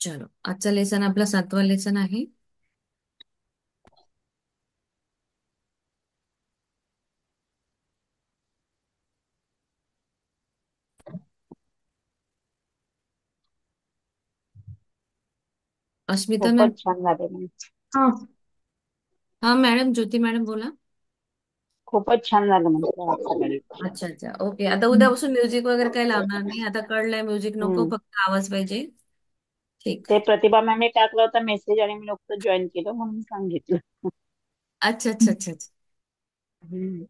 चलो, आजचा लेसन आपला 7वा लेसन आहे. अस्मिता मॅम. खूपच छान झाले म्हणजे. हा. हा मॅडम, ज्योती मॅडम बोला. खूपच छान झालं म्हटलं आज सकाळी. अच्छा अच्छा, ओके. आता उद्यापासून म्युझिक वगैरे काही लावणार नाही, आता कळलंय म्युझिक नको, हम्म. फक्त आवाज पाहिजे. ठीक. ते प्रतिभा मॅमने टाकला होता मेसेज आणि मी नुकतं जॉईन केलं म्हणून सांगितलं. अच्छा अच्छा अच्छा अच्छा. हम्म.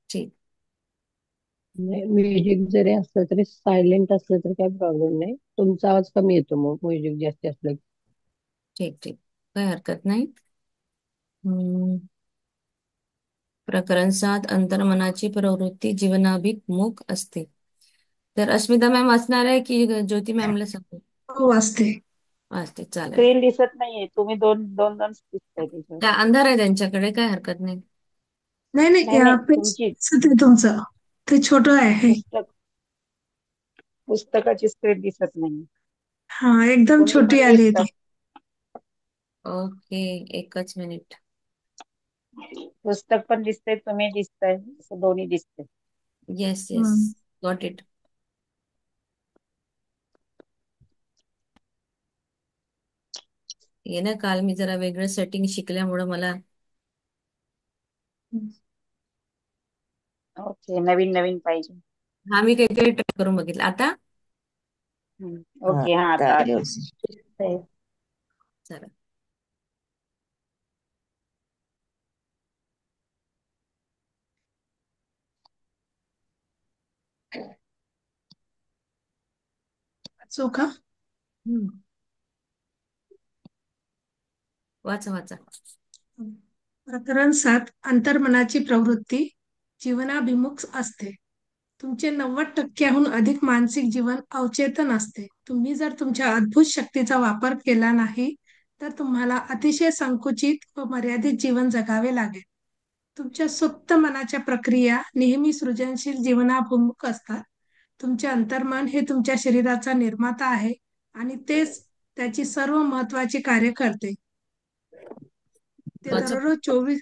ठीक. म्युझिक जरी असलं तरी सायलेंट असलं तरी काही प्रॉब्लेम नाही. तुमचा आवाज कमी येतो मग म्युझिक जास्त असलं की. ठीक ठीक, काही हरकत नाही. हम्म. प्रकरण 7, अंतर्मनाची प्रवृत्ती जीवनाभिमुख असते. तर अस्मिता मॅम असणार आहे की ज्योती मॅमला सांगू? हो असते. असते, चालेल. स्क्रीन दिसत नाहीये, तुम्ही दोन दोन दोन दिसताय त्याच्यावर. त्या अंधार आहे त्यांच्याकडे, काय हरकत नाही. नाही नाही नाही नाही, पेज तुमची ते तुमचं ते छोटं आहे. पुस्तक पुस्तकाची स्क्रीन दिसत नाही. हा एकदम तुम्ही छोटी पण आली आहे दिसता. ती. ओके, एकच मिनिट. पुस्तक पण दिसतंय, तुम्ही दिसताय, असं दोन्ही दिसतंय. येस येस, हम्म. Got it. ये ना, काल मी जरा वेगळं सेटिंग शिकल्यामुळं मला. ओके, नवीन नवीन पाहिजे. हा, मी काहीतरी ट्राय करून बघितलं आता. ओके, हा आता आता आलं. व्यवस्थित. दिसतंय. चला. सो का. हम्म. वाचा वाचा. प्रकरण 7, अंतर्मनाची प्रवृत्ती जीवनाभिमुख असते. तुमचे 90%हून अधिक मानसिक जीवन अवचेतन असते. तुम्ही जर तुमच्या अद्भुत शक्तीचा वापर केला नाही तर तुम्हाला अतिशय संकुचित व मर्यादित जीवन जगावे लागेल. तुमच्या सुप्त मनाच्या प्रक्रिया नेहमी सृजनशील जीवनाभिमुख असतात. तुमचे अंतर्मन हे तुमच्या शरीराचा निर्माता आहे आणि तेच त्याची सर्व महत्वाची कार्य करते. ते वाचा. दररोज 24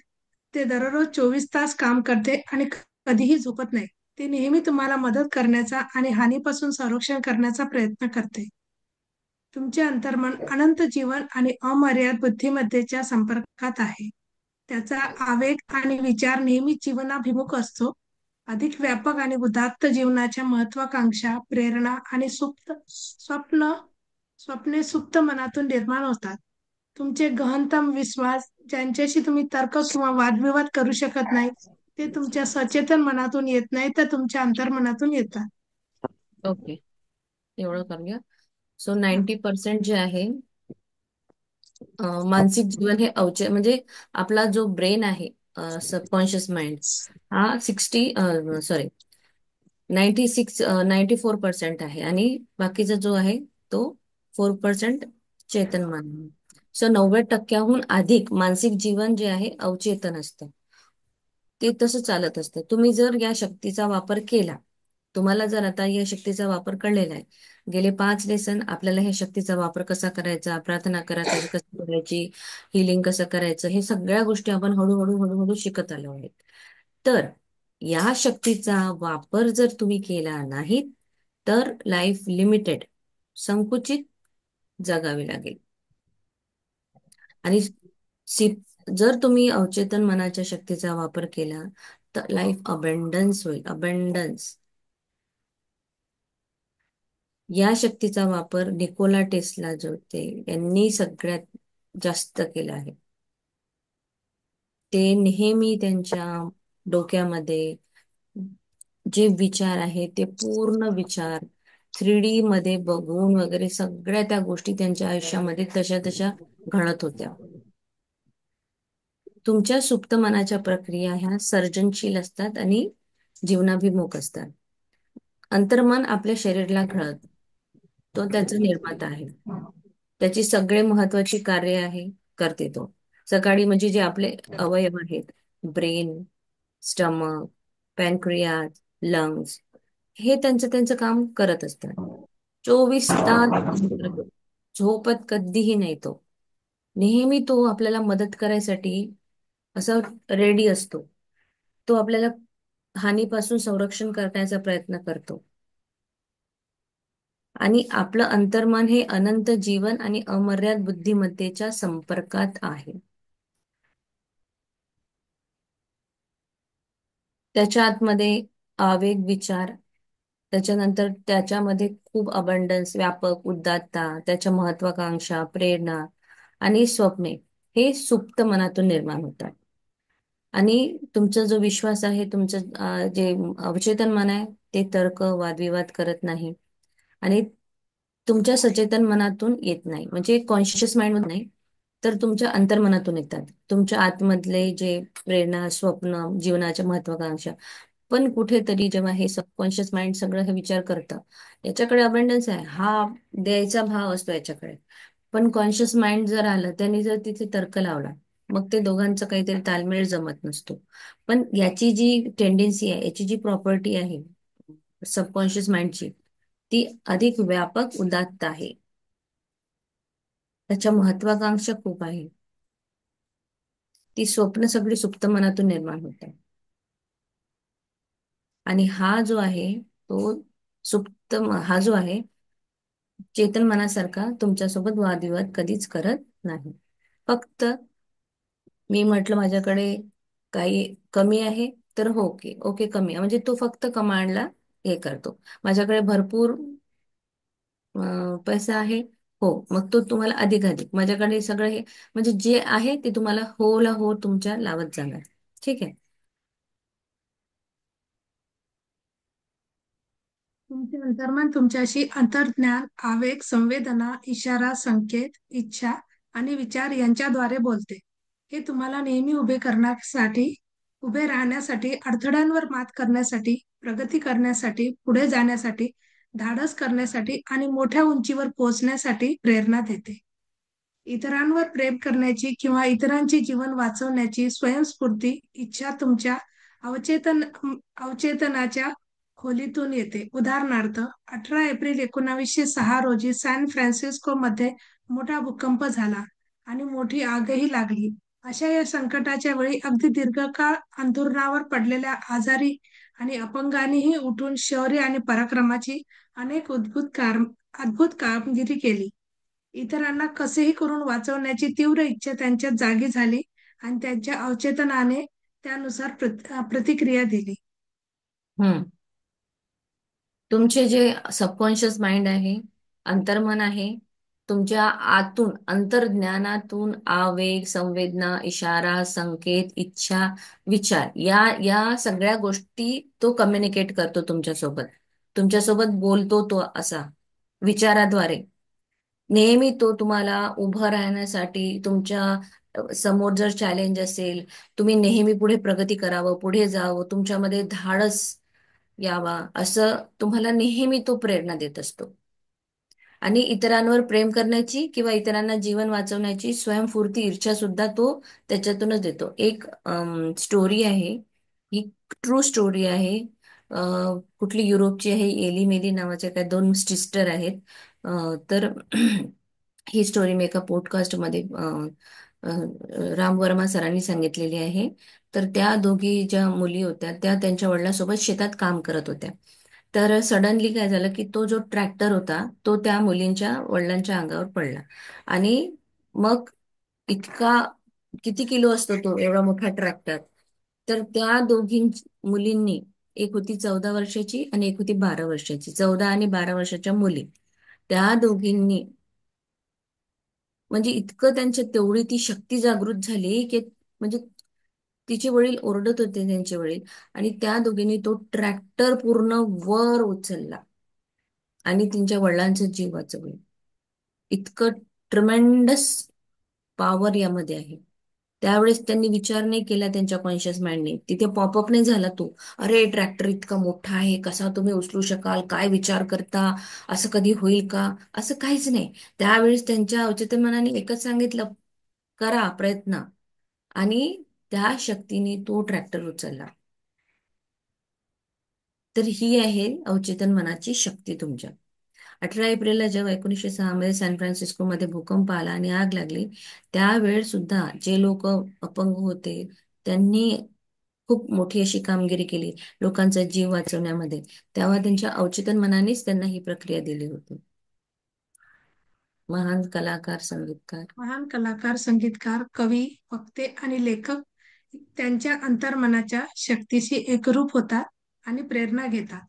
ते दररोज 24 तास काम करते आणि कधीही झोपत नाही. ते नेहमी तुम्हाला मदत करण्याचा आणि हानीपासून संरक्षण करण्याचा प्रयत्न करते. तुमचे अंतर्मन अनंत जीवन आणि अमर्याद बुद्धीमत्तेच्या संपर्कात आहे. त्याचा आवेग आणि विचार नेहमी जीवनाभिमुख असतो. अधिक व्यापक आणि उदात्त जीवनाच्या महत्वाकांक्षा, प्रेरणा आणि स्वप्ने सुप्त मनातून निर्माण होतात. तुमचे गहनतम विश्वास, ज्यांच्याशी तुम्ही तर्क किंवा वादविवाद करू शकत नाही, ते तुमच्या सचेतन मनातून येत नाही तर तुमच्या अंतर्मनातून येतात. ओके, एवढं करूया. सो 90% जे आहे, मानसिक जीवन हे म्हणजे आपला जो ब्रेन आहे, सबकॉन्शियस माइंड, हा 94% आहे, आणि बाकीचा जो आहे तो 4% चेतन मन आहे. सो 90%हून अधिक मानसिक जीवन जे आहे अवचेतन असतं. ते तसं चालत असतं. तुम्ही जर या शक्तीचा वापर केला, तुम्हाला जर आता या शक्तीचा वापर कळलेला आहे, गेले 5 लेसन आपल्याला ह्या शक्तीचा वापर कसा करायचा, प्रार्थना करायची कसं करायची, हिलिंग कसं करायचं, हे सगळ्या गोष्टी आपण हळूहळू हळूहळू शिकत आलो आहेत. तर या शक्तीचा वापर जर तुम्ही केला नाही तर लाईफ लिमिटेड, संकुचित जगावी लागेल. आणि सी- जर तुम्ही अवचेतन मनाच्या शक्तीचा वापर केला तर लाईफ अबंडन्स होईल, अबंडन्स. या शक्तीचा वापर निकोला टेस्ला जो होते यांनी सगळ्यात जास्त केला आहे. ते नेहमी त्यांच्या डोक्यामध्ये जे विचार आहे ते पूर्ण विचार 3D मध्ये बघून वगैरे सगळ्या त्या गोष्टी त्यांच्या आयुष्यामध्ये तशा तशा घडत होत्या. तुमच्या सुप्त मनाच्या प्रक्रिया ह्या सर्जनशील असतात आणि जीवनाभिमुख असतात. अंतर्मन आपल्या शरीराला घडत, तो त्याचा निर्माता आहे. त्याची सगळे महत्वाची कार्य आहे, करते तो. सकाळी म्हणजे जे आपले अवयव आहेत, ब्रेन, स्टमक, पॅनक्रियाज, लंग्स, हे त्यांचं त्यांचं काम करत असतात. 24 तास काम करत. झोपत कधीही नाही तो. नेहमी तो आपल्याला मदत करायसाठी असा रेडी असतो. तो आपल्याला हानीपासून संरक्षण करण्याचा प्रयत्न करतो. आणि आपलं अंतर्मन हे अनंत जीवन आणि अमर्याद बुद्धिमत्तेच्या संपर्कात आहे. त्याच्या आतमध्ये आवेग, विचार, त्याच्यानंतर त्याच्यामध्ये खूप अबंडन्स, व्यापक उदात्तता, त्याच्या महत्वाकांक्षा, प्रेरणा आणि स्वप्ने हे सुप्त मनातून निर्माण होतात. आणि तुमचा जो विश्वास आहे, तुमचं जे अवचेतन मन आहे, ते तर्क, वादविवाद करत नाही. आणि तुमच्या सचेतन मनातून येत नाही, म्हणजे कॉन्शियस माइंड मधून नाही, तर तुमच्या अंतर्मनातून येतात. तुमच्या आतमधले जे प्रेरणा, स्वप्न, जीवनाच्या महत्वाकांक्षा. पण कुठेतरी जेव्हा हे सबकॉन्शियस माइंड सगळं हे विचार करतं, याच्याकडे अबंडन्स आहे, हा द्यायचा भाव असतो याच्याकडे. पण कॉन्शियस माइंड जर आलं, त्यांनी जर तिथे तर्क लावला, मग ते दोघांचं काहीतरी ताळमेळ जमत नसतो. पण याची जी टेंडेन्सी आहे, याची जी प्रॉपर्टी आहे सबकॉन्शियस माइंडची, ती अधिक व्यापक उदात्त आहे. त्याच्या महत्वाकांक्षा खूप आहे. ती स्वप्न सगळी सुप्त मनातून निर्माण होतात. आणि हा जो आहे तो हा जो आहे चेतन मनासारखा तुमच्यासोबत वादविवाद कधीच करत नाही. फक्त मी म्हटलं माझ्याकडे काही कमी आहे, तर हो, ओके ओके कमी आहे, म्हणजे तो फक्त कमांडला हे करतो. माझ्याकडे भरपूर पैसा आहे, हो, मग तो तुम्हाला अधिक अधिक. माझ्याकडे सगळं हे, म्हणजे जे आहे ते तुम्हाला हो ला हो तुमच्या लावत जाणार. ठीक आहे. तुमचे अंतर्मन तुमच्याशी अंतर्ज्ञान, आवेग, संवेदना, इशारा, संकेत, इच्छा आणि विचार यांच्याद्वारे बोलते. हे तुम्हाला नेहमी उभे राहण्यासाठी, अडथळ्यांवर मात करण्यासाठी, प्रगती करण्यासाठी, पुढे जाण्यासाठी, धाडस करण्यासाठी आणि मोठ्या उंचीवर पोहोचण्यासाठी प्रेरणा देते. इतरांवर प्रेम करण्याची किंवा इतरांचे जीवन वाचवण्याची स्वयंस्फूर्ती इच्छा तुमच्या अवचेतन अवचेतनाच्या खोलीतून येते. उदाहरणार्थ, 18 एप्रिल 1906 रोजी सॅन फ्रान्सिस्को मध्ये मोठा भूकंप झाला आणि मोठी आगही लागली. अशा या संकटाच्या वेळी अगदी दीर्घकाळ अंथरुणावर पडलेल्या आजारी आणि अपंगांनीही उठून शौर्य आणि पराक्रमाची अनेक अद्भुत कामगिरी केली. इतरांना कसेही करून वाचवण्याची तीव्र इच्छा त्यांच्यात जागी झाली आणि त्यांच्या अवचेतनाने त्यानुसार प्रतिक्रिया दिली. हम्म. तुमचे जे सबकॉन्शियस माइंड आहे, अंतर्मन आहे, तुमच्या आतून, अंतर्ज्ञानातून आवेग, संवेदना, इशारा, संकेत, इच्छा, विचार या या सगळ्या गोष्टी तो कम्युनिकेट करतो तुमच्यासोबत. तुमच्यासोबत बोलतो तो असा विचाराद्वारे. नेहमी तो तुम्हाला उभं राहण्यासाठी, तुमच्या समोर जर चॅलेंज असेल, तुम्ही नेहमी पुढे प्रगती करावं, पुढे जावं, तुमच्यामध्ये धाडस यावा, असं तुम्हाला नेहमी तो प्रेरणा देत असतो. आणि इतरांवर प्रेम करण्याची किंवा इतरांना जीवन वाचवण्याची स्वयंस्फूर्ती इच्छा सुद्धा तो त्याच्यातूनच देतो. एक स्टोरी आहे, ही ट्रू स्टोरी आहे. कुठली युरोपची आहे, एली मेली नावाच्या काय दोन सिस्टर आहेत. तर ही स्टोरी मी एका पॉडकास्टमध्ये राम वर्मा सरांनी सांगितलेली आहे. तर त्या दोघी ज्या मुली होत्या, त्या त्यांच्या वडिलांसोबत शेतात काम करत होत्या. तर सडनली काय झालं की तो जो ट्रॅक्टर होता, तो त्या मुलींच्या वडिलांच्या अंगावर पडला. आणि मग इतका, किती किलो असतो तो एवढा मोठा ट्रॅक्टर. तर त्या दोघी मुलींनी, एक होती 14 वर्षाची आणि एक होती 12 वर्षाची, 14 आणि 12 वर्षाच्या मुली, त्या दोघींनी, म्हणजे इतकं त्यांच्या तेवढी ती शक्ती जागृत झाली की, म्हणजे तिचे वडील ओरडत होते, त्यांचे वडील, आणि त्या दोघींनी तो ट्रॅक्टर पूर्ण वर उचलला आणि त्यांच्या वडिलांचा जीव वाचवला. इतकं ट्रमेंडस पॉवर यामध्ये आहे. त्यावेळेस त्यांनी विचार नाही केला, त्यांच्या कॉन्शियस माइंडने तिथे पॉपअप नाही झाला तो, अरे ट्रॅक्टर इतका मोठा आहे, कसा तुम्ही उचलू शकाल, काय विचार करता, असं कधी होईल का, असं काहीच नाही. त्यावेळेस त्यांच्या अवचेतन मनाने एकच सांगितलं, करा प्रयत्न. आणि त्या शक्तीने तो ट्रॅक्टर उचलला. तर ही आहे अवचेतन मनाची शक्ती तुमच्या. 18 एप्रिलला जेव्हा 1906 मध्ये सॅन फ्रान्सिस्कोमध्ये भूकंप आला आणि आग लागली, त्यावेळेस सुद्धा जे लोक अपंग होते त्यांनी खूप मोठी अशी कामगिरी केली लोकांचा जीव वाचवण्यामध्ये. तेव्हा त्यांच्या अवचेतन मनानेच त्यांना ही प्रक्रिया दिली होती. महान कलाकार, संगीतकार. महान कलाकार, संगीतकार, कवी, वक्ते आणि लेखक त्यांच्या अंतर्मनाच्या शक्तीशी एकरूप होतात आणि प्रेरणा घेतात.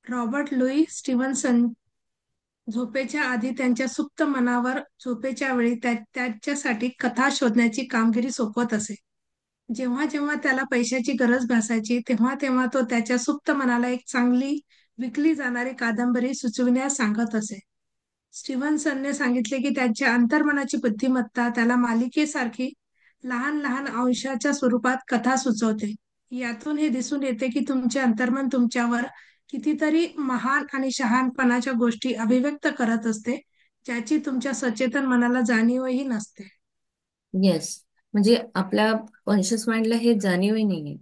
रॉबर्ट लुई स्टीव्हन्सन झोपेच्या आधी त्यांच्या सुप्त मनावर झोपेच्या वेळी त्याच्यासाठी कथा शोधण्याची कामगिरी सोपवत असे. जेव्हा जेव्हा त्याला पैशाची गरज भासायची तेव्हा तेव्हा तो त्याच्या सुप्त मनाला एक चांगली विकली जाणारी कादंबरी सुचविण्यास सांगत असे. स्टीव्हन्सनने सांगितले की त्यांच्या अंतर्मनाची बुद्धिमत्ता त्याला मालिकेसारखी लहान लहान अंशाच्या स्वरूपात कथा सुचवते. यातून हे दिसून येते की तुमचे अंतर्मन तुमच्यावर कितीतरी महान आणि शहाणपणाच्या गोष्टी अभिव्यक्त करत असते, ज्याची तुमच्या सचेतन मनाला जाणीवही नसते. येस, म्हणजे आपल्या कॉन्शियस माइंडला हे जाणीवही नाहीये.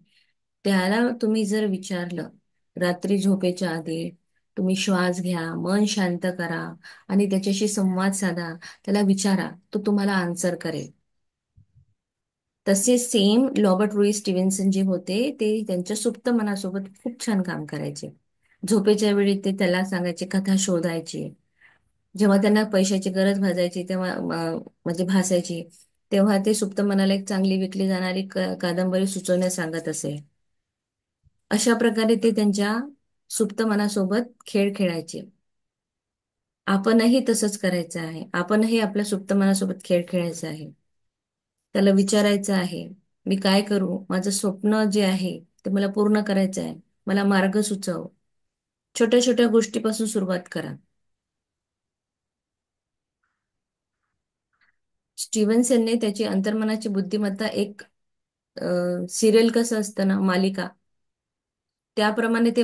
त्याला तुम्ही जर विचारलं रात्री झोपेच्या आधी, तुम्ही श्वास घ्या, मन शांत करा आणि त्याच्याशी संवाद साधा, त्याला विचारा, तो तुम्हाला आन्सर करेल. तसे सेम रॉबर्ट लुई स्टीव्हन्सन जे होते ते त्यांच्या सुप्त मनासोबत खूप छान काम करायचे. झोपेच्या वेळी ते त्याला सांगायचे, कथा शोधायची. जेव्हा त्यांना पैशाची गरज भासायची तेव्हा म्हणजे भासायची, तेव्हा ते सुप्त मनाला एक चांगली विकली जाणारी कादंबरी सुचवण्यास सांगत असे. अशा प्रकारे ते त्यांच्या सुप्त मनासोबत खेळ खेळायचे. आपणही तसंच करायचं आहे. आपणही आपल्या सुप्त मनासोबत खेळ खेळायचा आहे. त्याला विचारायचं आहे, मी काय करू, माझं स्वप्न जे आहे ते मला पूर्ण करायचं आहे, मला मार्ग सुचव. छोट्या छोट्या गोष्टीपासून सुरुवात करा. स्टीव्हन्सनने त्याची अंतर्मनाची बुद्धिमत्ता एक सिरियल कसं असतं ना, मालिका, त्याप्रमाणे ते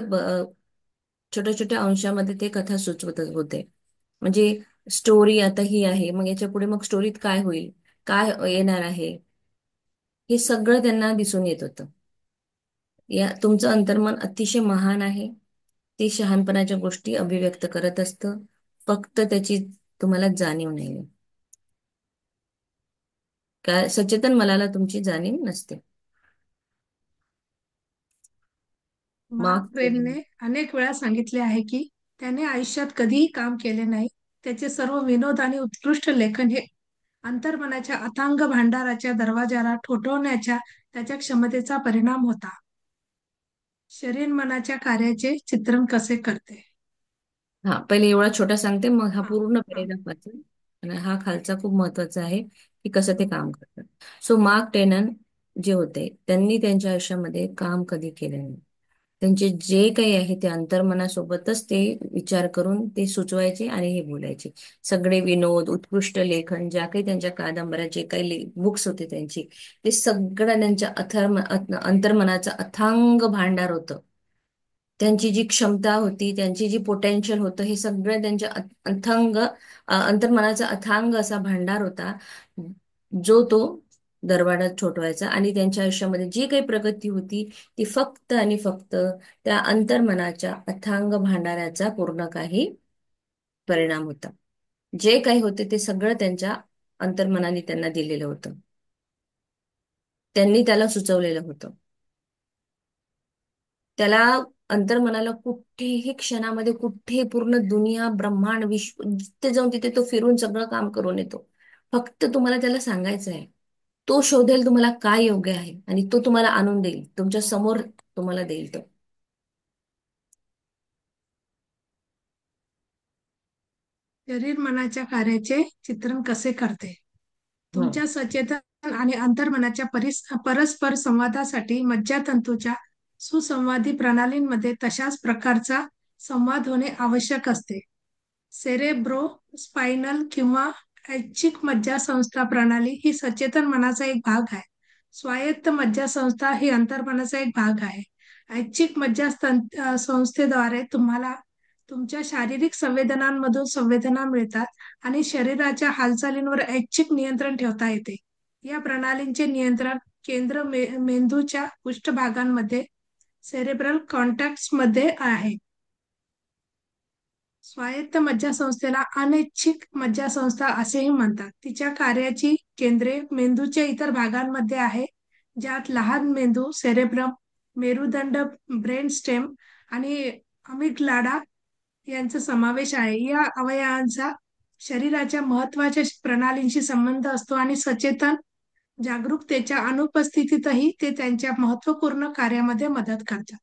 छोट्या छोट्या अंशामध्ये ते कथा सुचवत होते. म्हणजे स्टोरी आता ही आहे, मग याच्या पुढे मग स्टोरीत काय होईल, काय येणार आहे, हे सगळं त्यांना दिसून येत होतं. तुमचं अंतर्मन अतिशय महान आहे. ते शहाणपणाच्या गोष्टी अभिव्यक्त करत असतं, फक्त त्याची तुम्हाला जाणीव नाहीये. काय सचेतन मनाला तुमची जाणीव नसते. मार्क मार्क ट्वेनने अनेक वेळा सांगितले आहे की त्याने आयुष्यात कधीही काम केले नाही. त्याचे सर्व विनोद आणि उत्कृष्ट लेखन हे अंतर्मनाच्या अथांग भांडाराच्या दरवाजाला ठोठवण्याच्या त्याच्या क्षमतेचा परिणाम होता. शरीर मनाच्या कार्याचे चित्रण कसे करते. हा, पहिले एवढा छोटा सांगते, मग हा हा, पूर्ण हा, पॅरेग्राफ वाचेल. आणि हा खालचा खूप महत्वाचा आहे की कसं ते हा. काम करतात. सो मार्क टेनन जे होते त्यांनी त्यांच्या आयुष्यामध्ये काम कधी केले नाही. त्यांचे जे काही आहे ते अंतर्मनासोबतच ते विचार करून ते सुचवायचे आणि हे बोलायचे. सगळे विनोद, उत्कृष्ट लेखन, ज्या काही त्यांच्या कादंबऱ्या, जे काही बुक्स होते त्यांची, ते सगळं त्यांच्या अंतर्मनाचं अथांग भांडार होतं. त्यांची जी क्षमता होती, त्यांची जी पोटेन्शियल होतं, हे सगळं त्यांच्या अंतर्मनाचा अथांग असा भांडार होता, जो तो दरवाढात ठोठवायचा. आणि त्यांच्या आयुष्यामध्ये जी काही प्रगती होती ती फक्त आणि फक्त त्या अंतर्मनाच्या अथांग भांडाराचा पूर्ण काही परिणाम होता. जे काही होते ते सगळं त्यांच्या अंतर्मनाने त्यांना दिलेलं होतं, त्यांनी त्याला सुचवलेलं होतं. त्याला अंतर्मनाला कुठेही क्षणामध्ये, कुठेही पूर्ण दुनिया, ब्रह्मांड, विश्व, जिथे जाऊन तिथे तो फिरून सगळं काम करून येतो. फक्त तुम्हाला त्याला सांगायचं आहे. तो शोधेल तुम्हाला काय योग्य आहे आणि तो तुम्हाला आणून देईल, तुमच्या समोर तुम्हाला देईल तो. शरीर मनाच्या कार्याचे चित्रण कसे करते. हम्म. तुमच्या सचेतन आणि अंतर्मनाच्या परस्पर संवादासाठी मज्जातंतूच्या सुसंवादी प्रणालींमध्ये तशाच प्रकारचा संवाद होणे आवश्यक असते. सेरेब्रो स्पायनल किंवा ऐच्छिक मज्जासंस्था प्रणाली ही सचेतन मनाचा एक भाग आहे. स्वायत्त मज्जासंस्था ही अंतर्मनाचा एक भाग आहे. ऐच्छिक संस्थेद्वारे तुम्हाला तुमच्या शारीरिक संवेदनांमधून संवेदना मिळतात आणि शरीराच्या हालचालींवर ऐच्छिक नियंत्रण ठेवता येते. या प्रणालींचे नियंत्रण केंद्र मेंदूच्या पृष्ठभागांमध्ये सेरेब्रल कॉन्टॅक्ट्स मध्ये आहे. स्वायत्त मज्जासंस्थेला अनैच्छिक मज्जासंस्था असेही म्हणतात. तिच्या कार्याची केंद्रे मेंदूच्या इतर भागांमध्ये आहे, ज्यात लहान मेंदू, सेरेब्रम, मेरुदंड, ब्रेन स्टेम आणि अमिगडाला यांचा समावेश आहे. या अवयवांचा शरीराच्या महत्वाच्या प्रणालींशी संबंध असतो आणि सचेतन जागरूकतेच्या अनुपस्थितीतही ते त्यांच्या महत्वपूर्ण कार्यामध्ये मदत करतात.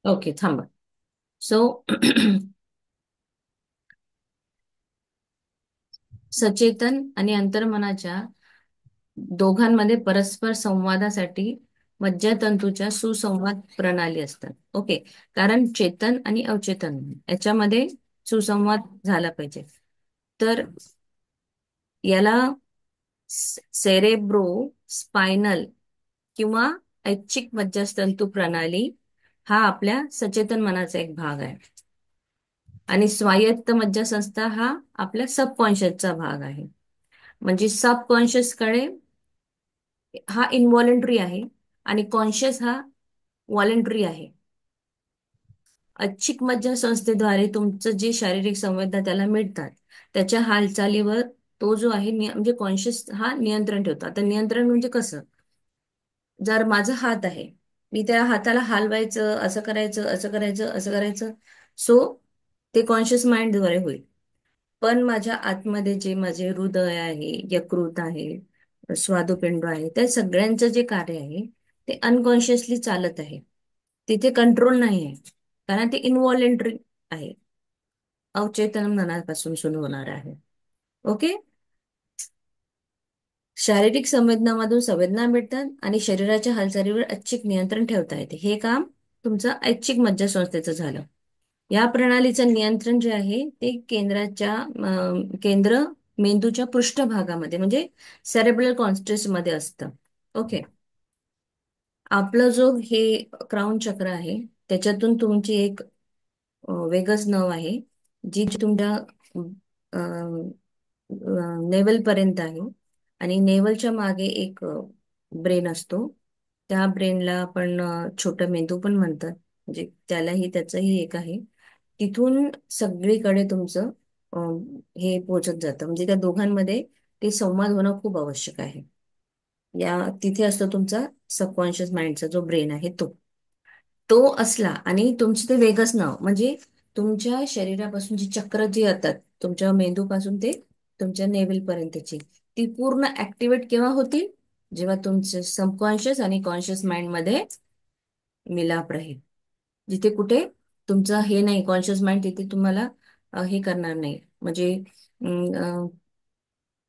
ओके, थांबा. सो सचेतन आणि अंतर्मनाच्या दोघांमध्ये परस्पर संवादासाठी मज्जातंतूच्या सुसंवाद प्रणाली असतात. ओके, कारण चेतन आणि अवचेतन याच्यामध्ये सुसंवाद झाला पाहिजे. तर याला सेरेब्रो स्पायनल किंवा ऐच्छिक मज्जातंतू प्रणाली हा आपल्या सचेतन मनाचा एक भाग आहे. आणि स्वायत्त मज्जासंस्था हा आपल्या सबकॉन्शियसचा भाग आहे. म्हणजे सबकॉन्शियसकडे हा इनव्हॉलेंटरी आहे आणि कॉन्शियस हा व्हॉलेंटरी आहे. ऐच्छिक मज्जासंस्थेद्वारे तुमचं जे शारीरिक संवेदना त्याला मिळतात, त्याच्या हालचालीवर तो जो आहे म्हणजे कॉन्शियस हा नियंत्रण ठेवतो. आता नियंत्रण म्हणजे कसं? जर माझा हात आहे, मी त्या हाताला हलवायचं, असं करायचं, असं करायचं, असं करायचं, सो ते कॉन्शियस माइंडद्वारे होईल. पण माझ्या आतमध्ये जे माझे हृदय आहे, यकृत आहे, स्वादुपिंड आहे, त्या सगळ्यांचं जे कार्य आहे ते अनकॉन्शियसली चालत आहे. तिथे कंट्रोल नाही आहे, कारण ते इनव्हॉलेंटरी आहे, अवचेतन मनापासून सुरू होणार आहे. ओके. शारीरिक संवेदनामधून संवेदना मिळतात आणि शरीराच्या हालचालीवर ऐच्छिक नियंत्रण ठेवता येते. हे काम तुमचं ऐच्छिक मज्जासंस्थेचं झालं. या प्रणालीचं नियंत्रण जे आहे ते केंद्र मेंदूच्या पृष्ठभागामध्ये म्हणजे सेरेब्रल कॉर्टेक्स मध्ये असतं. ओके. आपलं जो हे क्राउन चक्र आहे त्याच्यातून तुमची एक वेगस नव आहे, जी तुमच्या नेवल पर्यंत आहे. आणि नेवलच्या मागे एक ब्रेन असतो. त्या ब्रेनला आपण छोटं मेंदू पण म्हणतात, म्हणजे त्यालाही त्याचंही एक आहे. तिथून सगळीकडे तुमचं हे पोहोचत जातं. म्हणजे त्या दोघांमध्ये ते संवाद होणं खूप आवश्यक आहे. तिथे असतो तुमचा सबकॉन्शियस माइंडचा जो ब्रेन आहे तो असला आणि तुमचं ते वेगच नाव म्हणजे तुमच्या शरीरापासून जी चक्र जी येतात तुमच्या मेंदूपासून ते तुमच्या नेव्हल पर्यंतची, ती पूर्ण ऍक्टिव्हेट केव्हा होतील? जेव्हा तुमचं सबकॉन्शियस आणि कॉन्शियस माइंड मध्ये मिलाप राहील. जिथे कुठे तुमचं हे नाही, कॉन्शियस माइंड तिथे तुम्हाला हे करणार नाही, म्हणजे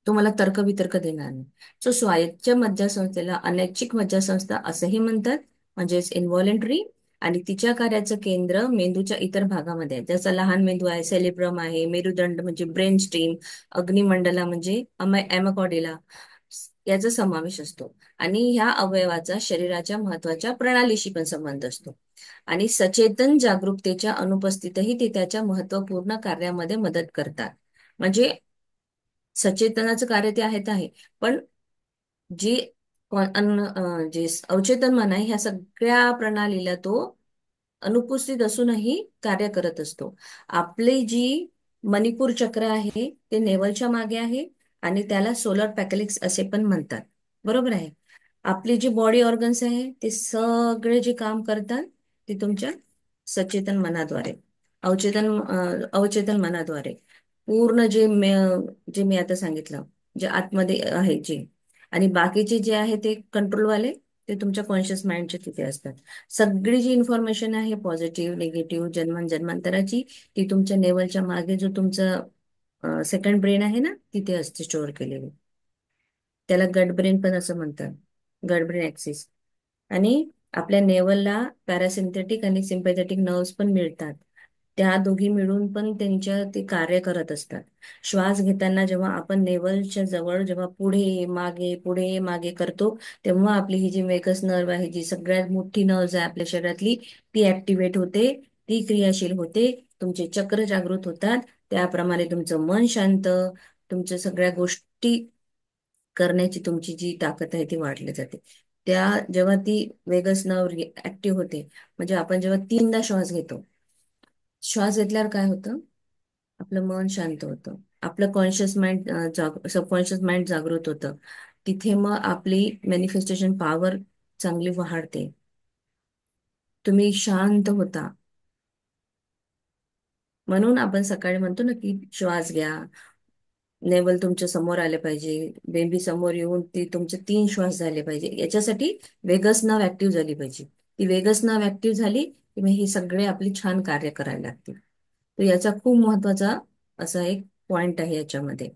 तुम्हाला तर्कवितर्क देणार नाही. सो स्वायत्त मज्जासंस्थेला अनैच्छिक मज्जासंस्था असंही म्हणतात, म्हणजेच इनव्हॉलेंटरी. आणि तिच्या कार्याचं केंद्र मेंदूच्या इतर भागामध्ये आहे. जसं लहान मेंदू आहे, सेलिब्रम आहे, मेरुदंड म्हणजे ब्रेन स्टीम, अग्निमंडला म्हणजे एमकॉर्डिला याचा समावेश असतो. आणि ह्या अवयवाचा शरीराच्या महत्वाच्या प्रणालीशी पण संबंध असतो. आणि सचेतन जागरूकतेच्या अनुपस्थितही ते त्याच्या महत्वपूर्ण कार्यामध्ये मदत करतात. म्हणजे सचेतनाचं कार्य ते आहे, पण जी जे अवचेतन मन आहे ह्या सगळ्या प्रणालीला तो अनुपस्थित असूनही कार्य करत असतो. आपली जी मणिपूर चक्र आहे ते नेवलच्या मागे आहे आणि त्याला सोलर पॅकलिक्स असे पण म्हणतात. बरोबर आहे. आपली जी बॉडी ऑर्गन्स आहे ते सगळे जे काम करतात ते तुमच्या सचेतन मनाद्वारे, अवचेतन मनाद्वारे पूर्ण जे मी आता सांगितलं, जे आतमध्ये आहे जे, आणि बाकीचे जे आहे ते कंट्रोलवाले ते तुमच्या कॉन्शियस माइंडच्या तिथे असतात. सगळी जी इन्फॉर्मेशन आहे पॉझिटिव्ह निगेटिव्ह जन्मांतराची, ती तुमच्या नेवलच्या मागे जो तुमचा सेकंड ब्रेन आहे ना तिथे असते स्टोअर केलेली. त्याला गट ब्रेन पण असं म्हणतात, गट ब्रेन ऍक्सिस. आणि आपल्या नेवलला पॅरासिम्पॅथेटिक आणि सिम्पॅथेटिक नर्व्स पण मिळतात. त्या दोघी मिळून पण त्यांच्या ते कार्य करत असतात. श्वास घेताना जेव्हा आपण नेवलच्या जवळ जेव्हा पुढे मागे करतो, तेव्हा आपली ही जी वेगस नर्व आहे, जी सगळ्यात मोठी नर्व आहे आपल्या शरीरातली, ती ऍक्टिव्हेट होते, ती क्रियाशील होते, तुमचे चक्र जागृत होतात. त्याप्रमाणे तुमचं मन शांत, तुमच्या सगळ्या गोष्टी करण्याची तुमची जी ताकद आहे ती वाढली जाते. जेव्हा ती वेगस नर्व ऍक्टिव्ह होते, म्हणजे आपण जेव्हा 3दा श्वास घेतो, श्वास घेतल्यावर काय होतं? आपलं मन शांत होतं, आपलं कॉन्शियस माइंड सबकॉन्शियस माइंड जागृत होतं. तिथे मग आपली मॅनिफेस्टेशन पॉवर चांगली वाढते. तुम्ही शांत होता. म्हणून आपण सकाळी म्हणतो ना की श्वास घ्या, नेवल तुमच्या समोर आले पाहिजे, बेंबी समोर येऊन ती तुमचे 3 श्वास झाले पाहिजे. याच्यासाठी वेगस नर्व ऍक्टिव्ह झाली पाहिजे. ती वेगस नर्व ऍक्टिव्ह झाली की मग हे सगळे आपली छान कार्य करायला लागतील. तर याचा खूप महत्वाचा असा एक पॉइंट आहे याच्यामध्ये.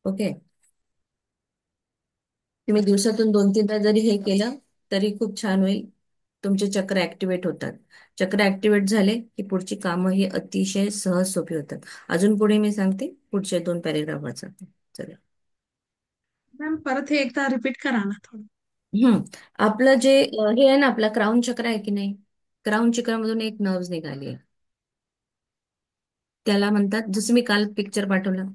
ओके. तुम्ही दिवसातून 2-3दा जरी हे केलं तरी खूप छान होईल. तुमचे चक्र ऍक्टिव्हेट होतात. चक्र ऍक्टिव्हेट झाले की पुढची कामं ही अतिशय सहज सोपी होतात. अजून पुढे मी सांगते, पुढचे 2 पॅरेग्राफ वाचा. चला. मॅम परत हे एकदा रिपीट करा ना थोडं. हम्म. आपलं जे हे आहे ना, आपला क्राऊन चक्र आहे की नाही, क्राऊन चक्रामधून एक नर्व्स निघाली आहे. त्याला म्हणतात, जसं मी काल पिक्चर पाठवला, हा.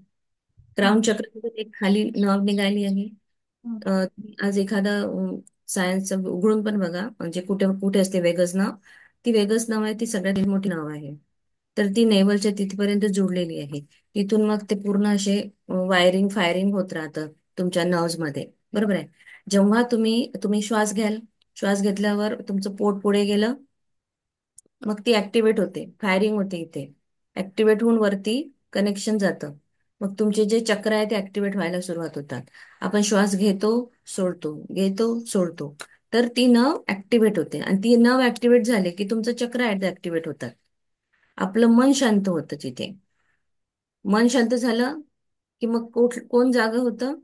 क्राऊन चक्रामधून एक खाली नर्व निघाली आहे. हं. आज एखादा सायन्स उघडून पण बघा, म्हणजे कुठे कुठे असते वेगस नाव. ती वेगस नाव आहे, ती सगळ्यात मोठी नाव आहे. तर ती नेवलच्या तिथपर्यंत जोडलेली आहे. तिथून मग ते पूर्ण असे वायरिंग फायरिंग होत राहतं तुमच्या नर्व्स मध्ये. बरोबर आहे. जेव्हा तुम्ही तुम्ही श्वास घ्याल, श्वास घेतल्यावर तुमचं पोट पुढे गेलं, मग ती ऍक्टिव्हेट होते, फायरिंग होते इथे. ऍक्टिव्हेट होऊन वरती कनेक्शन जातं. मग तुमचे जे चक्र आहे ते ऍक्टिव्हेट व्हायला सुरुवात होतात. आपण श्वास घेतो, सोडतो, घेतो, सोडतो. तर ती नव ऍक्टिव्हेट होते आणि ती नव ऍक्टिव्हेट झाले की तुमचं चक्र ऍक्टिव्हेट होतात. आपलं मन शांत होतं तिथे. मन शांत झालं की मग कोण जागा होतं?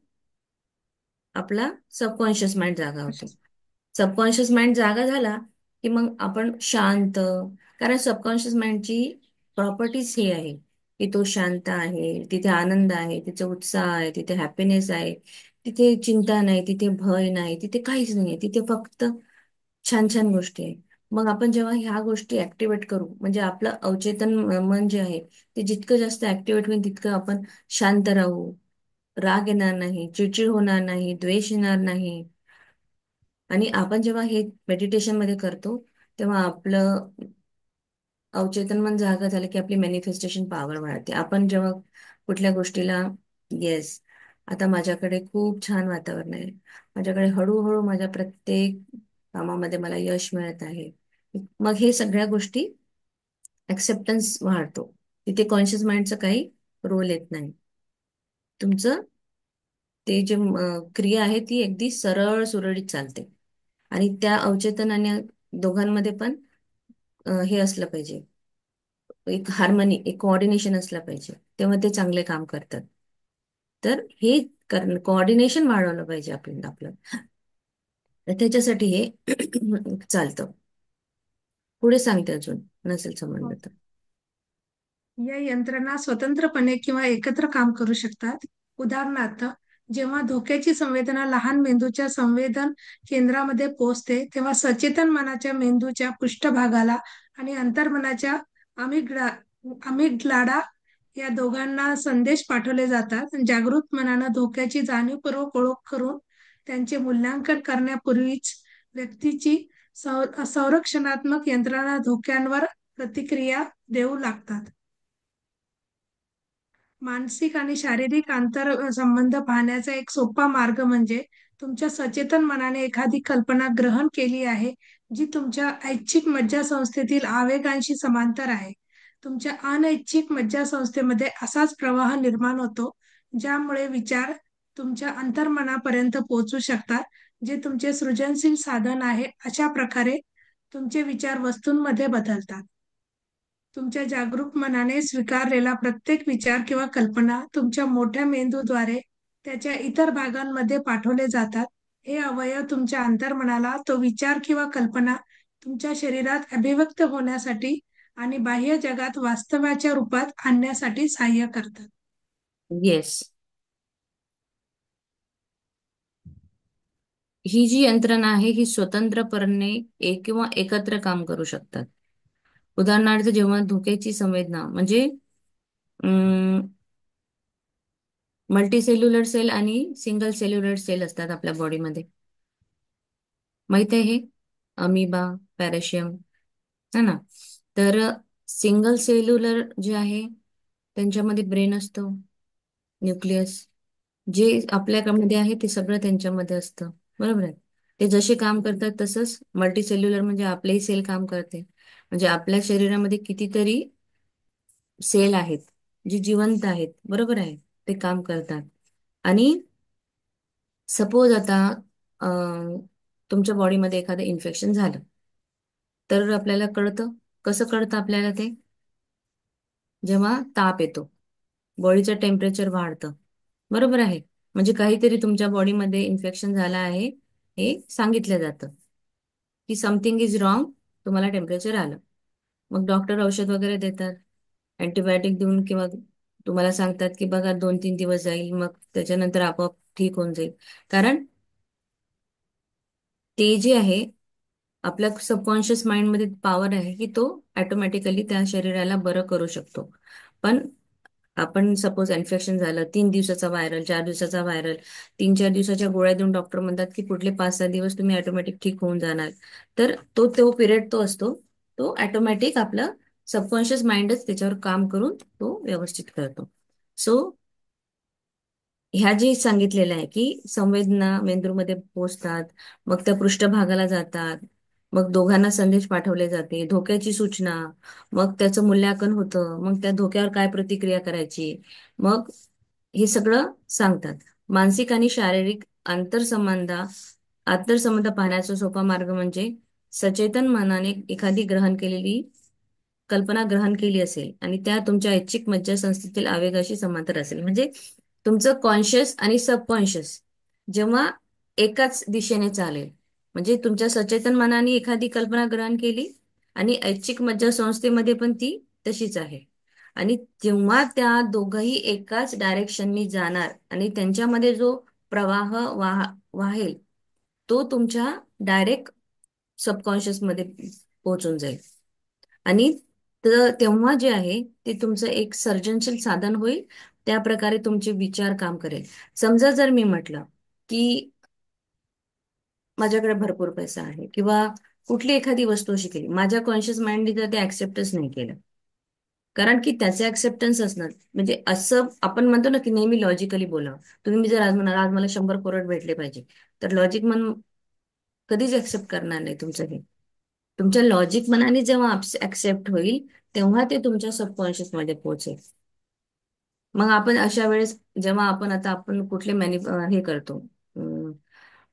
आपला सबकॉन्शियस माइंड जागा होतो. सबकॉन्शियस माइंड जागा झाला की मग आपण शांत. कारण सबकॉन्शियस माइंडची प्रॉपर्टीज ही आहे की तो शांत आहे, तिथे आनंद आहे, तिथे उत्साह आहे, तिथे हॅपीनेस आहे, तिथे चिंता नाही, तिथे भय नाही, तिथे काहीच नाही, तिथे फक्त छान छान गोष्टी आहे. मग आपण जेव्हा ह्या गोष्टी ऍक्टिव्हेट करू, म्हणजे आपलं अवचेतन मन जे आहे ते जितकं जास्त ऍक्टिव्हेट होईल तितकं आपण शांत राहू. राग येणार नाही, चिडचिड होणार नाही, द्वेष येणार नाही. आणि आपण जेव्हा हे मेडिटेशन मध्ये करतो तेव्हा आपलं अवचेतन मन जागा झालं की आपली मॅनिफेस्टेशन पॉवर वाढते. आपण जेव्हा कुठल्या गोष्टीला येस, आता माझ्याकडे खूप छान वातावरण आहे, माझ्याकडे हळूहळू माझ्या प्रत्येक कामामध्ये मला यश मिळत आहे, मग हे सगळ्या गोष्टी ऍक्सेप्टन्स वाढतो. तिथे कॉन्शियस माइंडचं काही रोल येत नाही. तुमचं ते जे क्रिया आहे ती अगदी सरळ सुरळीत चालते. आणि त्या अवचेतन आणि दोघांमध्ये पण हे असलं पाहिजे, एक हार्मनी, एक कोऑर्डिनेशन असलं पाहिजे, तेव्हा ते चांगले काम करतात. तर हे कोऑर्डिनेशन वाढवलं पाहिजे आपलं. तर त्याच्यासाठी हे चालतं. पुढे सांगते अजून, नसेल संबंध तर. या यंत्रणा स्वतंत्रपणे किंवा एकत्र काम करू शकतात. उदाहरणार्थ, जेव्हा धोक्याची संवेदना लहान मेंदूच्या संवेदन केंद्रामध्ये पोहोचते, तेव्हा सचेतन मनाच्या मेंदूच्या पृष्ठभागाला आणि अंतर्मनाच्या अमिग्डा अमिग्डाला या दोघांना संदेश पाठवले जातात. जागृत मनानं धोक्याची जाणीवपूर्वक ओळख करून त्यांचे मूल्यांकन करण्यापूर्वीच व्यक्तीची संरक्षणात्मक यंत्रणा धोक्यांवर प्रतिक्रिया देऊ लागतात. मानसिक आणि शारीरिक आंतर संबंध पाहण्याचा एक सोपा मार्ग म्हणजे, तुमच्या सचेतन मनाने एखादी कल्पना ग्रहण केली आहे जी तुमच्या ऐच्छिक मज्जासंस्थेतील आवेगांशी समांतर आहे. तुमच्या अनैच्छिक मज्जासंस्थेमध्ये असाच प्रवाह निर्माण होतो, ज्यामुळे विचार तुमच्या अंतर्मनापर्यंत पोहोचू शकतात, जे तुमचे सृजनशील साधन आहे. अशा प्रकारे तुमचे विचार वस्तूंमध्ये बदलतात. तुमच्या जागरूक मनाने स्वीकारलेला प्रत्येक विचार किंवा कल्पना तुमच्या मोठ्या मेंदूद्वारे त्याच्या इतर भागांमध्ये पाठवले जातात. हे अवयव तुमच्या अंतर्मनाला तो विचार किंवा कल्पना तुमच्या शरीरात अभिव्यक्त होण्यासाठी आणि बाह्य जगात वास्तवाच्या रूपात आणण्यासाठी सहाय्य करतात. येस. ही जी यंत्रणा आहे ही स्वतंत्रपणे एक किंवा एकत्र काम करू शकतात. उदाहरणार्थ, जेव्हा धोक्याची संवेदना म्हणजे मल्टी सेल्युलर सेल आणि सिंगल सेल्युलर सेल असतात आपल्या बॉडीमध्ये, माहित आहे हे? अमिबा, पॅराशियम, है ना. तर सिंगल सेल्युलर जे आहे त्यांच्यामध्ये ब्रेन असतो, न्यूक्लियस. जे आपल्यामध्ये आहे ते सगळं त्यांच्यामध्ये असतं. बरोबर आहे. ते जसे काम करतात तसंच मल्टी सेल्युलर म्हणजे आपलेही सेल काम करते. म्हणजे आपल्या शरीरामध्ये कितीतरी सेल आहेत जे जिवंत आहेत. बरोबर आहे. ते काम करतात. आणि सपोज आता अं, तुमच्या बॉडीमध्ये एखादं इन्फेक्शन झालं तर आपल्याला कळतं. कसं कळतं आपल्याला ते? जेव्हा ताप येतो, बॉडीचं टेम्परेचर वाढतं. बरोबर आहे. म्हणजे काहीतरी तुमच्या बॉडीमध्ये इन्फेक्शन झालं आहे हे सांगितलं जातं की समथिंग इज रॉंग. तुम्हाला टेम्परेचर आलं. मग डॉक्टर औषध वगैरे देतात, अँटीबायोटिक देऊन, किंवा तुम्हाला सांगतात की बघा 2-3 दिवस जाईल, मग त्याच्यानंतर आपोआप ठीक होऊन जाईल. कारण ते जे आहे, आपल्या सबकॉन्शियस माइंडमध्ये पॉवर आहे की तो ऑटोमॅटिकली त्या शरीराला बरं करू शकतो. पण आपण सपोज इन्फेक्शन झालं, 3 दिवसाचा व्हायरल, 4 दिवसाचा व्हायरल, 3-4 दिवसाच्या गोळ्या देऊन डॉक्टर म्हणतात की पुढले 5-6 दिवस तुम्ही ऑटोमॅटिक ठीक होऊन जाणार. तर तो तो पिरियड तो असतो, तो ऑटोमॅटिक आपला सबकॉन्शियस माइंडच त्याच्यावर काम करून तो व्यवस्थित करतो. सो ह्या जे सांगितलेलं आहे की संवेदना मेंदूमध्ये पोहोचतात, मग त्या पृष्ठभागाला जातात, मग दोघांना संदेश पाठवले जाते, धोक्याची सूचना, मग त्याचं मूल्यांकन होतं, मग त्या धोक्यावर काय प्रतिक्रिया करायची, मग हे सगळं सांगतात. मानसिक आणि शारीरिक आंतरसंबंध आंतरसंबंध पाहण्याचा सोपा मार्ग म्हणजे सचेतन मनाने एखादी ग्रहण केलेली कल्पना ग्रहण केली असेल आणि त्या तुमच्या ऐच्छिक मज्जासंस्थेतील आवेगाशी समांतर असेल. म्हणजे तुमचं कॉन्शियस आणि सबकॉन्शियस जेव्हा एकाच दिशेने चालेल, म्हणजे तुमच्या सचेतन मनाने एखादी कल्पना ग्रहण केली आणि ऐच्छिक मज्जासंस्थेमध्ये पण ती तशीच आहे. आणि जेव्हा त्या दोघंही एकाच डायरेक्शननी जाणार आणि त्यांच्यामध्ये जो प्रवाह वाहेल तो तुमच्या डायरेक्ट सबकॉन्शियस मध्ये पोहोचून जाईल. आणि तेव्हा जे आहे ते तुमचं एक सर्जनशील साधन होईल. त्या प्रकारे तुमचे विचार काम करेल. समजा जर मी म्हटलं की माझ्याकडे भरपूर पैसा आहे, किंवा कुठली एखादी वस्तू अशी केली, माझ्या कॉन्शियस माइंडने तर ते ऍक्सेप्टच नाही केलं. कारण की त्याचे ऍक्सेप्टन्स असणार, म्हणजे असं आपण म्हणतो ना की नेहमी लॉजिकली बोलावं. तुम्ही जर आज म्हणाल आज मला 100 करोड भेटले पाहिजे, तर लॉजिक मन कधीच ऍक्सेप्ट करणार नाही तुमचं हे. तुमच्या लॉजिक मनाने जेव्हा ऍक्सेप्ट होईल तेव्हा ते तुमच्या सबकॉन्शियस मध्ये पोहोचेल. मग आपण अशा वेळेस जेव्हा आपण कुठले हे करतो, अं,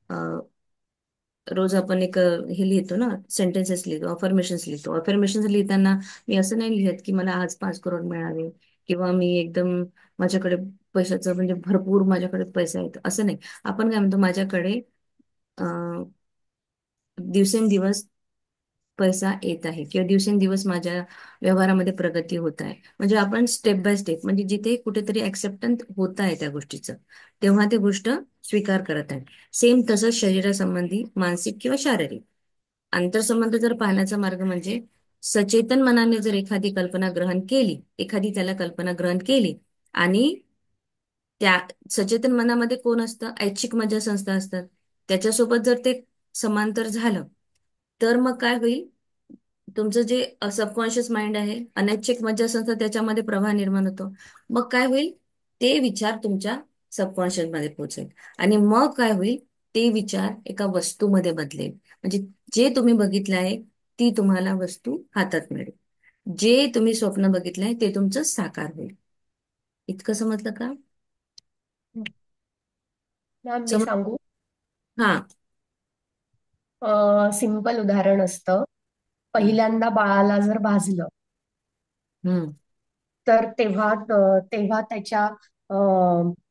अं, रोज आपण एक हे लिहितो ना, सेंटेन्सेस लिहितो, अफर्मेशन्स लिहितो. अफर्मेशन्स लिहिताना मी असं नाही लिहित की मला आज 5 करोड मिळावे, किंवा मी एकदम माझ्याकडे पैशाचं म्हणजे भरपूर माझ्याकडे पैसा येतो, असं नाही. आपण काय म्हणतो, माझ्याकडे अं, दिवसेंदिवस पैसा येत आहे, किंवा दिवसेंदिवस माझ्या व्यवहारामध्ये प्रगती होत आहे. म्हणजे आपण स्टेप बाय स्टेप, म्हणजे जिथे कुठेतरी ऍक्सेप्टन्स होत आहे त्या गोष्टीचं, तेव्हा ती गोष्ट स्वीकार करत आहे. सेम तसंच शरीरासंबंधी मानसिक किंवा शारीरिक आंतरसंबंध जर पाहण्याचा मार्ग म्हणजे सचेतन मनाने जर एखादी त्याला कल्पना ग्रहण केली, आणि त्या सचेतन मनामध्ये कोण असतं, ऐच्छिक मज्जासंस्था असतात, त्याच्यासोबत जर ते समांतर झालं, तर मग काय होईल, तुमचं जे सबकॉन्शियस माइंड आहे, अनैच्छिक मज्जासंस्था, त्याच्यामध्ये प्रवाह निर्माण होतो. मग काय होईल, ते विचार तुमच्या सबकॉन्शियस मध्ये पोहोचेल. आणि मग काय होईल, ते विचार एका वस्तूमध्ये बदलेल. म्हणजे जे तुम्ही बघितलं आहे ती तुम्हाला वस्तू हातात मिळेल. जे तुम्ही स्वप्न बघितलंय ते तुमचं साकार होईल. इतकं समजलं का? मॅम मी समज. सांगू. हा. सिंपल उदाहरण असतं. हम्म. पहिल्यांदा बाळाला जर भाजलं हम्म. तर तेव्हा त्याच्या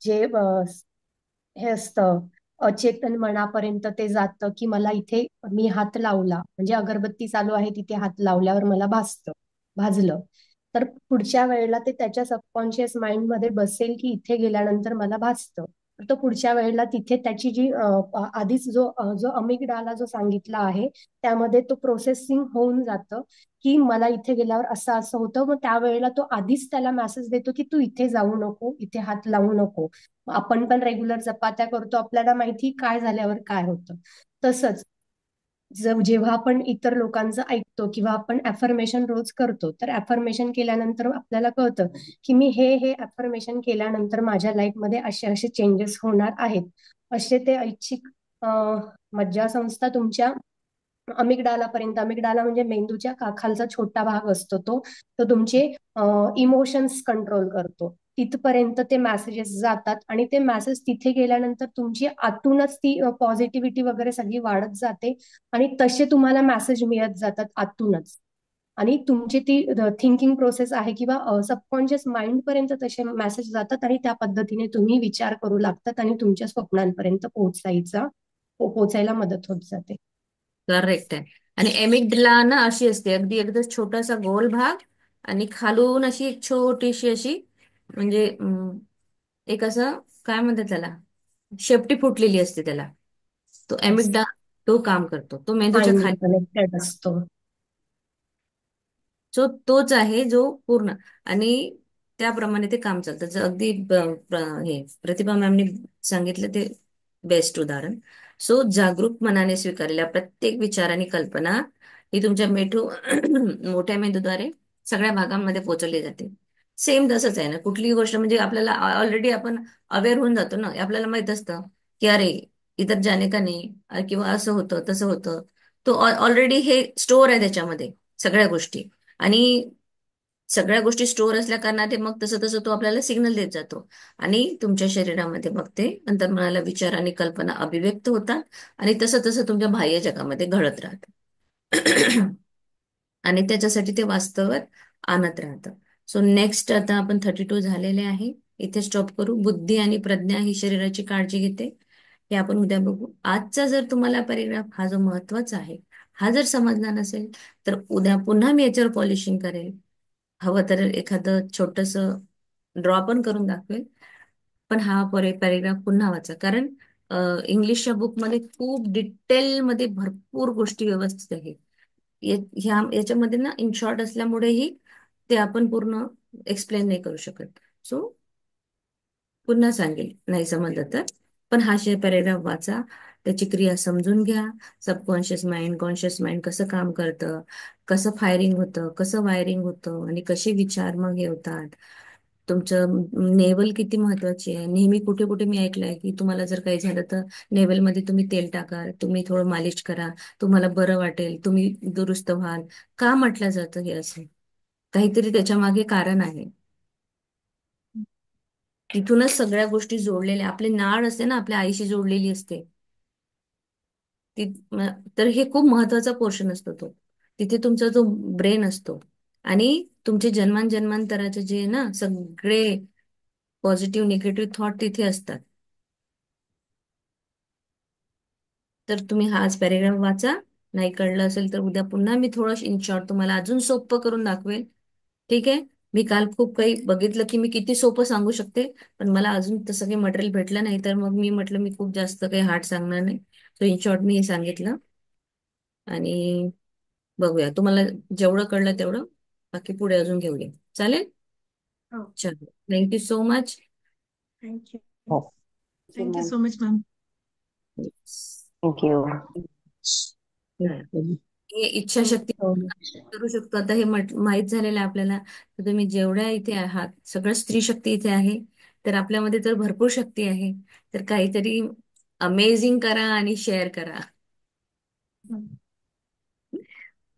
जे हे असतं अचेतन मनापर्यंत ते जातं की मला इथे मी हात लावला म्हणजे अगरबत्ती चालू आहे तिथे हात लावल्यावर मला भाजलं. तर पुढच्या वेळेला ते त्याच्या सबकॉन्शियस माइंड मध्ये बसेल की इथे गेल्यानंतर मला भाजतं. तर तो पुढच्या वेळेला तिथे त्याची जी आधीच जो अमिगडाला जो सांगितला आहे त्यामध्ये तो प्रोसेसिंग होऊन जातं की मला इथे गेल्यावर असं असं होतं. मग त्यावेळेला तो आधीच त्याला मेसेज देतो की तू इथे जाऊ नको, इथे हात लावू नको. आपण पण रेग्युलर चपात्या करतो, आपल्याला माहिती काय झाल्यावर काय होतं. तसंच जेव्हा आपण इतर लोकांचं ऐकतो किंवा आपण अफर्मेशन रोज करतो, तर अफर्मेशन केल्यानंतर आपल्याला कळतं की मी हे अफर्मेशन केल्यानंतर माझ्या लाईफमध्ये असे असे चेंजेस होणार आहेत. असे ते ऐच्छिक मज्जासंस्था तुमच्या अमिगडाला म्हणजे मेंदूच्या खालचा छोटा भाग असतो तो तुमचे इमोशन्स कंट्रोल करतो. तिथपर्यंत ते मेसेजेस जातात आणि ते मेसेज तिथे गेल्यानंतर तुमची आतूनच ती पॉझिटिव्हिटी वगैरे सगळी वाढत जाते आणि तसे तुम्हाला मेसेज मिळत जातात आतूनच. आणि तुमची ती थिंकिंग प्रोसेस आहे किंवा सबकॉन्शियस माइंड पर्यंत तसे मेसेज जातात आणि त्या पद्धतीने तुम्ही विचार करू लागतात आणि तुमच्या स्वप्नांपर्यंत पोहोचायला मदत होत जाते. करेक्ट आहे. आणि एमिगडला ना अशी असते, अगदी एकदम छोटासा गोल भाग आणि खालून अशी एक छोटीशी अशी, म्हणजे एक असं काय म्हणतात त्याला, शेपटी फुटलेली असते त्याला. तो एमिगडा तो काम करतो, तो मेंदूच्या माइंड खाली. कनेक्टेड असतो. सो तोच आहे जो पूर्ण. आणि त्याप्रमाणे ते काम चालतं. जर अगदी हे प्रतिभा मॅमनी सांगितलं ते बेस्ट उदाहरण. सो जागरूक मनाने स्वीकारलेल्या प्रत्येक विचार आणि कल्पना ही तुमच्या मोठ्या मेंदूद्वारे सगळ्या भागांमध्ये पोहोचवली जाते. सेम तसंच आहे ना, कुठलीही गोष्ट म्हणजे आपल्याला ऑलरेडी आपण अवेअर होऊन जातो ना, आपल्याला माहित असतं की अरे इतर जाणे का नाही, किंवा असं होतं तसं होतं. तो ऑलरेडी हे स्टोअर आहे त्याच्यामध्ये सगळ्या गोष्टी. आणि सगळ्या गोष्टी स्टोअर असल्या कारणाने मग तसं तसं तो आपल्याला सिग्नल देत जातो. आणि तुमच्या शरीरामध्ये मग ते अंतर्मनाला विचार आणि कल्पना अभिव्यक्त होतात आणि तसं तसं तुमच्या बाह्य जगामध्ये घडत राहतं. आणि त्याच्यासाठी ते वास्तवात आणत राहतं. सो नेक्स्ट आता आपण 32 झालेले आहे. इथे स्टॉप करू. बुद्धी आणि प्रज्ञा ही शरीराची काळजी घेते, हे आपण उद्या बघू. आजचा जर तुम्हाला पॅरेग्राफ हा जो महत्वाचा आहे, हा जर समजला नसेल तर उद्या पुन्हा मी याच्यावर पॉलिशिंग करेल. हवं तर एखादं छोटस ड्रॉ पण करून दाखवेल. पण हा पॅरेग्राफ पुन्हा वाचा, कारण इंग्लिशच्या बुकमध्ये खूप डिटेलमध्ये भरपूर गोष्टी व्यवस्थित आहेत. याच्यामध्ये ना इन शॉर्ट असल्यामुळेही ते आपण पूर्ण एक्सप्लेन नाही करू शकत. सो पुन्हा सांगेल नाही समजलं तर. पण हा पॅरेग्राफ वाचा, त्याची क्रिया समजून घ्या. सबकॉन्शियस माइंड कॉन्शियस माइंड कसं काम करतं, कसं फायरिंग होतं, कसं वायरिंग होतं आणि कसे विचार मग हे होतात. तुमचं नेवल किती महत्वाची आहे. नेहमी कुठे कुठे मी ऐकलंय की तुम्हाला जर काही झालं तर नेवलमध्ये तुम्ही तेल टाका, तुम्ही थोडं मालिश करा, तुम्हाला बरं वाटेल, तुम्ही दुरुस्त व्हाल. का म्हटलं जातं हे असं? काहीतरी त्याच्या मागे कारण आहे. तिथूनच सगळ्या गोष्टी जोडलेल्या, आपली नाळ असते ना आपल्या आईशी जोडलेली असते ती. तर हे खूप महत्वाचा पोर्शन असतो तो. तिथे तुमचा जो ब्रेन असतो आणि तुमचे जन्मांतराचे जे ना सगळे पॉझिटिव्ह निगेटिव्ह थॉट तिथे असतात. तर तुम्ही हाच पॅरेग्राफ वाचा. नाही कळलं असेल तर उद्या पुन्हा मी थोडं इन शॉर्ट तुम्हाला अजून सोपं करून दाखवेल. ठीक आहे. मी काल खूप काही बघितलं की मी किती सोपं सांगू शकते, पण मला अजून तसं काही मटेरियल भेटलं नाही, तर मग मी म्हटलं मी खूप जास्त काही हार्ड सांगणार नाही. सो इन शॉर्ट मी हे सांगितलं. आणि बघूया तुम्हाला जेवढं कळलं तेवढं, बाकी पुढे अजून घेऊया. चालेल. हो. चलो, थँक्यू सो मच. थँक्यू. हो. Thank you so much ma'am. Thank you. हे थँक्यू इच्छाशक्ती सो मच. करू शकतो. आता हे माहित झालेलं आहे आपल्याला. तर तुम्ही जेवढ्या इथे आहात, सगळं स्त्री शक्ती इथे आहे, तर आपल्यामध्ये तर भरपूर शक्ती आहे. तर काहीतरी अमेझिंग करा आणि शेअर करा.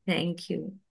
थँक्यू.